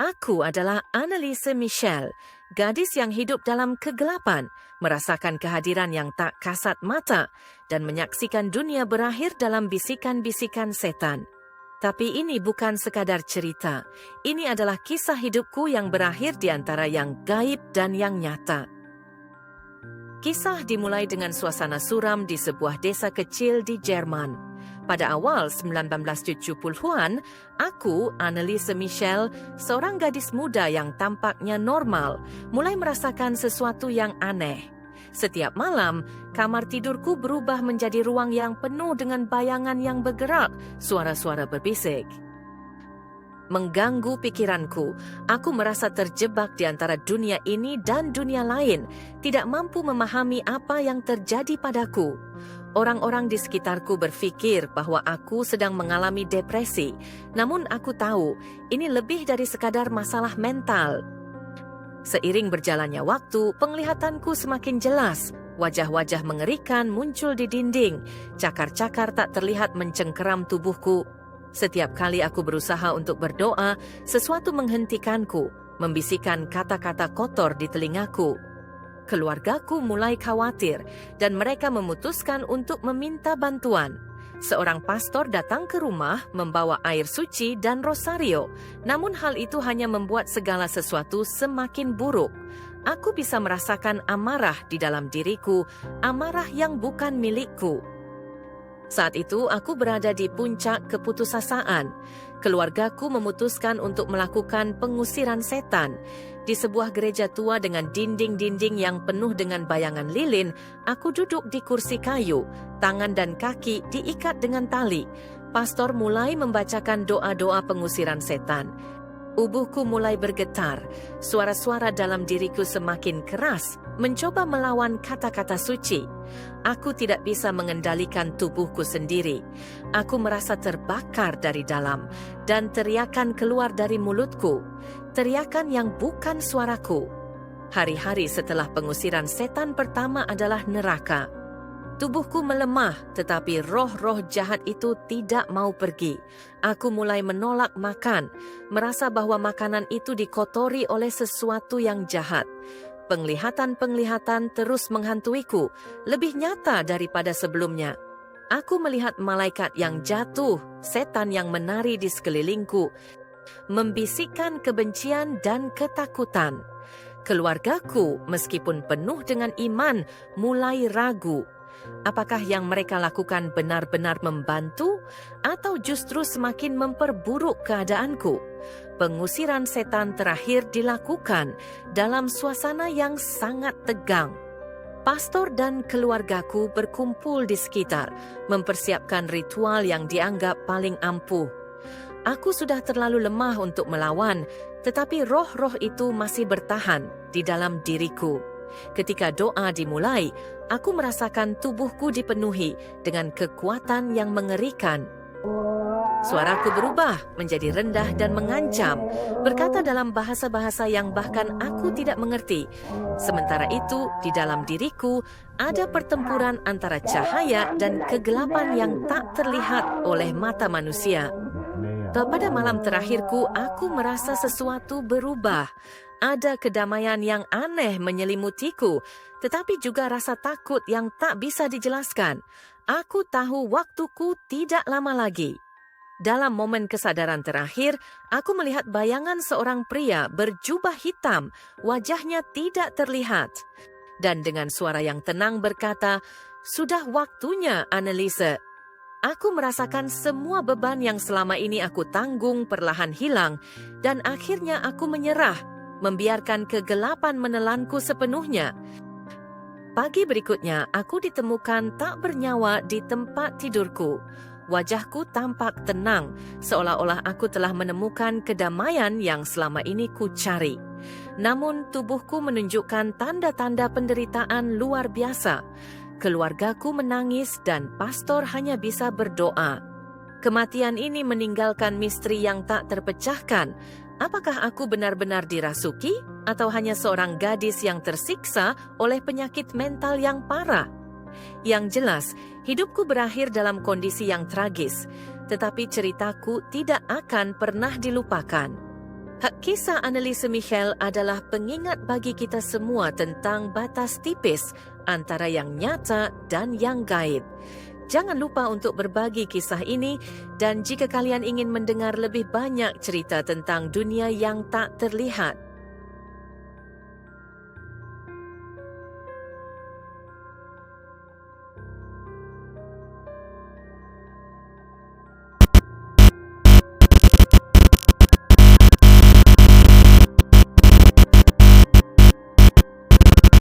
Aku adalah Anneliese Michel, gadis yang hidup dalam kegelapan, merasakan kehadiran yang tak kasat mata, dan menyaksikan dunia berakhir dalam bisikan-bisikan setan. Tapi ini bukan sekadar cerita, ini adalah kisah hidupku yang berakhir di antara yang gaib dan yang nyata. Kisah dimulai dengan suasana suram di sebuah desa kecil di Jerman. Pada awal 1970-an, aku, Anneliese Michel, seorang gadis muda yang tampaknya normal, mulai merasakan sesuatu yang aneh. Setiap malam, kamar tidurku berubah menjadi ruang yang penuh dengan bayangan yang bergerak, suara-suara berbisik. Mengganggu pikiranku, aku merasa terjebak di antara dunia ini dan dunia lain, tidak mampu memahami apa yang terjadi padaku. Orang-orang di sekitarku berpikir bahwa aku sedang mengalami depresi, namun aku tahu ini lebih dari sekadar masalah mental. Seiring berjalannya waktu, penglihatanku semakin jelas. Wajah-wajah mengerikan muncul di dinding, cakar-cakar tak terlihat mencengkeram tubuhku. Setiap kali aku berusaha untuk berdoa, sesuatu menghentikanku, membisikkan kata-kata kotor di telingaku. Keluargaku mulai khawatir dan mereka memutuskan untuk meminta bantuan. Seorang pastor datang ke rumah membawa air suci dan rosario, namun hal itu hanya membuat segala sesuatu semakin buruk. Aku bisa merasakan amarah di dalam diriku, amarah yang bukan milikku. Saat itu aku berada di puncak keputusasaan. Keluargaku memutuskan untuk melakukan pengusiran setan. Di sebuah gereja tua dengan dinding-dinding yang penuh dengan bayangan lilin, aku duduk di kursi kayu, tangan dan kaki diikat dengan tali. Pastor mulai membacakan doa-doa pengusiran setan. Ubuhku mulai bergetar, suara-suara dalam diriku semakin keras, mencoba melawan kata-kata suci. Aku tidak bisa mengendalikan tubuhku sendiri. Aku merasa terbakar dari dalam, dan teriakan keluar dari mulutku. Teriakan yang bukan suaraku. Hari-hari setelah pengusiran setan pertama adalah neraka. Tubuhku melemah, tetapi roh-roh jahat itu tidak mau pergi. Aku mulai menolak makan, merasa bahwa makanan itu dikotori oleh sesuatu yang jahat. Penglihatan-penglihatan terus menghantuiku, lebih nyata daripada sebelumnya. Aku melihat malaikat yang jatuh, setan yang menari di sekelilingku, membisikkan kebencian dan ketakutan. Keluargaku, meskipun penuh dengan iman, mulai ragu. Apakah yang mereka lakukan benar-benar membantu atau justru semakin memperburuk keadaanku? Pengusiran setan terakhir dilakukan dalam suasana yang sangat tegang. Pastor dan keluargaku berkumpul di sekitar, mempersiapkan ritual yang dianggap paling ampuh. Aku sudah terlalu lemah untuk melawan, tetapi roh-roh itu masih bertahan di dalam diriku. Ketika doa dimulai, aku merasakan tubuhku dipenuhi dengan kekuatan yang mengerikan. Suaraku berubah menjadi rendah dan mengancam, berkata dalam bahasa-bahasa yang bahkan aku tidak mengerti. Sementara itu, di dalam diriku ada pertempuran antara cahaya dan kegelapan yang tak terlihat oleh mata manusia. Pada malam terakhirku, aku merasa sesuatu berubah. Ada kedamaian yang aneh menyelimutiku, tetapi juga rasa takut yang tak bisa dijelaskan. Aku tahu waktuku tidak lama lagi. Dalam momen kesadaran terakhir, aku melihat bayangan seorang pria berjubah hitam, wajahnya tidak terlihat. Dan dengan suara yang tenang berkata, "Sudah waktunya, Anneliese." Aku merasakan semua beban yang selama ini aku tanggung perlahan hilang, dan akhirnya aku menyerah, membiarkan kegelapan menelanku sepenuhnya. Pagi berikutnya, aku ditemukan tak bernyawa di tempat tidurku. Wajahku tampak tenang, seolah-olah aku telah menemukan kedamaian yang selama ini ku cari. Namun, tubuhku menunjukkan tanda-tanda penderitaan luar biasa. Keluargaku menangis dan pastor hanya bisa berdoa. Kematian ini meninggalkan misteri yang tak terpecahkan. Apakah aku benar-benar dirasuki atau hanya seorang gadis yang tersiksa oleh penyakit mental yang parah? Yang jelas, hidupku berakhir dalam kondisi yang tragis, tetapi ceritaku tidak akan pernah dilupakan. Kisah Anneliese Michel adalah pengingat bagi kita semua tentang batas tipis antara yang nyata dan yang gaib. Jangan lupa untuk berbagi kisah ini, dan jika kalian ingin mendengar lebih banyak cerita tentang dunia yang tak terlihat,